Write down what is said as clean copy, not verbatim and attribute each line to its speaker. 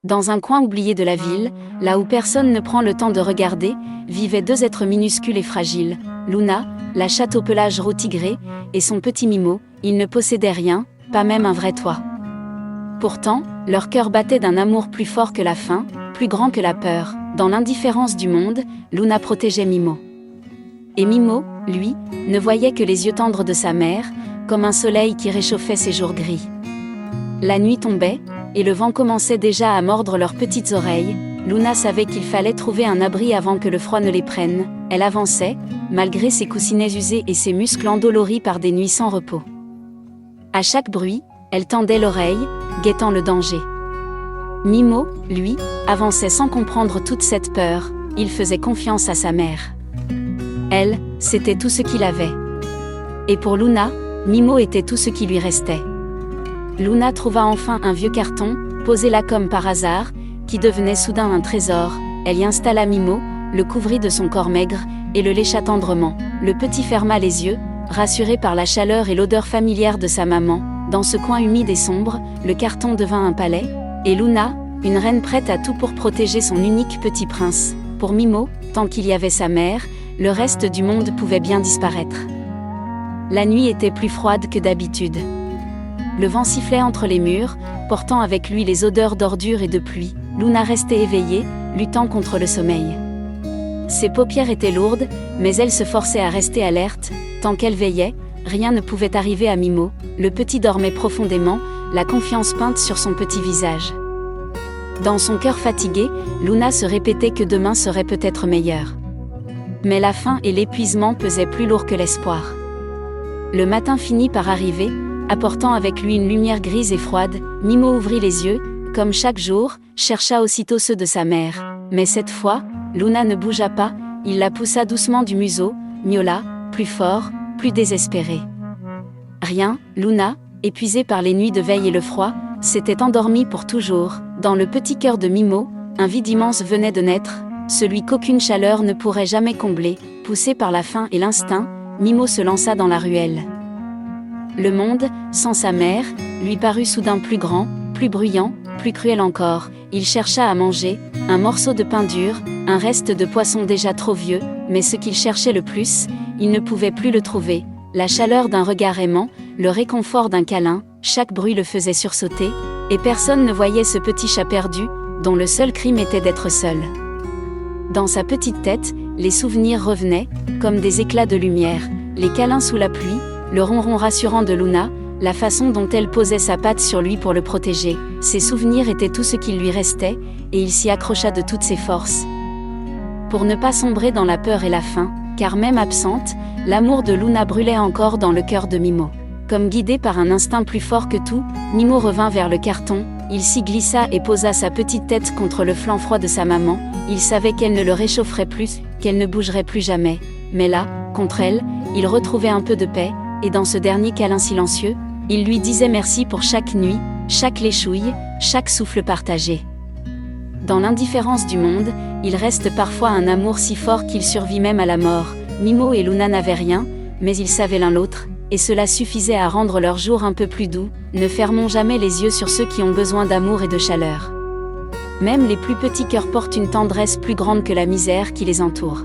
Speaker 1: Dans un coin oublié de la ville, là où personne ne prend le temps de regarder, vivaient deux êtres minuscules et fragiles, Luna, la chatte au pelage roux tigré, et son petit Mimo. Ils ne possédaient rien, pas même un vrai toit. Pourtant, leur cœur battait d'un amour plus fort que la faim, plus grand que la peur. Dans l'indifférence du monde, Luna protégeait Mimo. Et Mimo, lui, ne voyait que les yeux tendres de sa mère, comme un soleil qui réchauffait ses jours gris. La nuit tombait, et le vent commençait déjà à mordre leurs petites oreilles. Luna savait qu'il fallait trouver un abri avant que le froid ne les prenne. Elle avançait, malgré ses coussinets usés et ses muscles endoloris par des nuits sans repos. À chaque bruit, elle tendait l'oreille, guettant le danger. Mimo, lui, avançait sans comprendre toute cette peur. Il faisait confiance à sa mère. Elle, c'était tout ce qu'il avait. Et pour Luna, Mimo était tout ce qui lui restait. Luna trouva enfin un vieux carton, posé là comme par hasard, qui devenait soudain un trésor. Elle y installa Mimo, le couvrit de son corps maigre, et le lécha tendrement. Le petit ferma les yeux, rassuré par la chaleur et l'odeur familière de sa maman. Dans ce coin humide et sombre, le carton devint un palais, et Luna, une reine prête à tout pour protéger son unique petit prince. Pour Mimo, tant qu'il y avait sa mère, le reste du monde pouvait bien disparaître. La nuit était plus froide que d'habitude. Le vent sifflait entre les murs, portant avec lui les odeurs d'ordures et de pluie. Luna restait éveillée, luttant contre le sommeil. Ses paupières étaient lourdes, mais elle se forçait à rester alerte. Tant qu'elle veillait, rien ne pouvait arriver à Mimo. Le petit dormait profondément, la confiance peinte sur son petit visage. Dans son cœur fatigué, Luna se répétait que demain serait peut-être meilleur. Mais la faim et l'épuisement pesaient plus lourd que l'espoir. Le matin finit par arriver, apportant avec lui une lumière grise et froide. Mimo ouvrit les yeux, comme chaque jour, chercha aussitôt ceux de sa mère. Mais cette fois, Luna ne bougea pas, il la poussa doucement du museau, miaula, plus fort, plus désespéré. Rien, Luna, épuisée par les nuits de veille et le froid, s'était endormie pour toujours. Dans le petit cœur de Mimo, un vide immense venait de naître, celui qu'aucune chaleur ne pourrait jamais combler. Poussé par la faim et l'instinct, Mimo se lança dans la ruelle. Le monde, sans sa mère, lui parut soudain plus grand, plus bruyant, plus cruel encore. Il chercha à manger, un morceau de pain dur, un reste de poisson déjà trop vieux, mais ce qu'il cherchait le plus, il ne pouvait plus le trouver. La chaleur d'un regard aimant, le réconfort d'un câlin, chaque bruit le faisait sursauter, et personne ne voyait ce petit chat perdu, dont le seul crime était d'être seul. Dans sa petite tête, les souvenirs revenaient, comme des éclats de lumière, les câlins sous la pluie, le ronron rassurant de Luna, la façon dont elle posait sa patte sur lui pour le protéger. Ces souvenirs étaient tout ce qu'il lui restait, et il s'y accrocha de toutes ses forces. Pour ne pas sombrer dans la peur et la faim, car même absente, l'amour de Luna brûlait encore dans le cœur de Mimo. Comme guidé par un instinct plus fort que tout, Mimo revint vers le carton, il s'y glissa et posa sa petite tête contre le flanc froid de sa maman. Il savait qu'elle ne le réchaufferait plus, qu'elle ne bougerait plus jamais. Mais là, contre elle, il retrouvait un peu de paix, et dans ce dernier câlin silencieux, il lui disait merci pour chaque nuit, chaque léchouille, chaque souffle partagé. Dans l'indifférence du monde, il reste parfois un amour si fort qu'il survit même à la mort. Mimo et Luna n'avaient rien, mais ils savaient l'un l'autre, et cela suffisait à rendre leurs jours un peu plus doux. Ne fermons jamais les yeux sur ceux qui ont besoin d'amour et de chaleur. Même les plus petits cœurs portent une tendresse plus grande que la misère qui les entoure.